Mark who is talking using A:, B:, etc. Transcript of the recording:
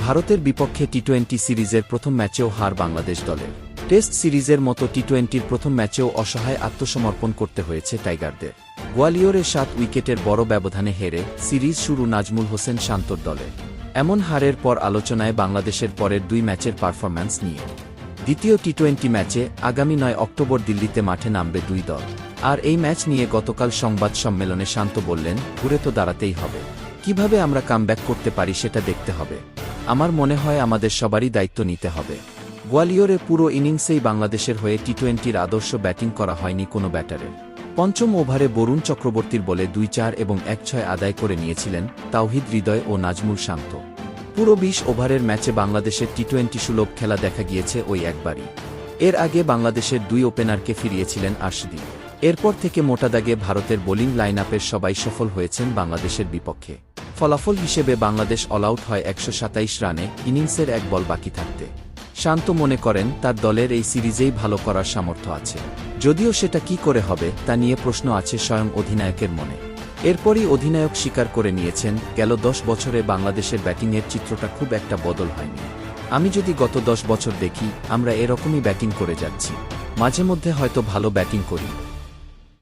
A: ভারতের বিপক্ষে টি-20 সিরিজের প্রথম ম্যাচেও হার বাংলাদেশ দলের। টেস্ট সিরিজের মতো টি-20-র প্রথম ম্যাচেও অসহায় আত্মসমর্পণ করতে হয়েছে টাইগারদের। গোয়ালিয়রে 7 উইকেটের বড় ব্যবধানে হেরে সিরিজ শুরু নাজমুল হোসেন শান্তর দলের। এমন হারের পর আলোচনায় বাংলাদেশের পরের 2 ম্যাচের পারফরম্যান্স নিয়ে। দ্বিতীয় টি-20 ম্যাচে আগামী 9 অক্টোবর দিল্লিতে মাঠে নামবে 2 দল। আর এই ম্যাচ নিয়ে গতকাল সংবাদ সম্মেলনে শান্ত বললেন, ঘুরে তো দাঁড়াতেই হবে। কিভাবে আমরা কামব্যাক করতে পারি সেটা দেখতে হবে। আমার মনে হয় আমাদের সবারই দায়িত্ব নিতে হবে। গোয়ালিয়রে পুরো ইনিংসেই বাংলাদেশের হয়ে টি-20-র আদর্শ ব্যাটিং করা হয়নি কোনো ব্যাটারের। পঞ্চম ওভারে বরুণ চক্রবর্তীর বলে 2-4 এবং 1-6 আদায় করে নিয়েছিলেন তাওহিদ হৃদয় ও নাজমুল শান্ত। পুরো 20 ওভারের ম্যাচে বাংলাদেশের টি-20 সুলভ খেলা দেখা গিয়েছে ওই একবারই। এর আগে বাংলাদেশের 2 ওপেনারকে ফিরিয়েছিলেন আরশদীপ। এরপর থেকে মোটা দাগে ভারতের বোলিং লাইনআপের সবাই সফল হয়েছেন বাংলাদেশের বিপক্ষে। ফলাফল হিসেবে বাংলাদেশ অলআউট হয় 127 রানে ইনিংসের 1 বল বাকি থাকতে। শান্ত মনে করেন তার দলের এই সিরিজেই ভালো করার সামর্থ্য আছে। যদিও সেটা কি করে হবে তা নিয়ে প্রশ্ন আছে স্বয়ং অধিনায়কের মনে। এরপরই অধিনায়ক স্বীকার করে নিয়েছেন, গেল 10 বছরে বাংলাদেশের ব্যাটিংয়ের চিত্রটা খুব একটা বদল হয়নি। আমি যদি গত 10 বছর দেখি, আমরা এরকমই ব্যাটিং করে যাচ্ছি। মাঝে মধ্যে হয়তো ভালো ব্যাটিং করি।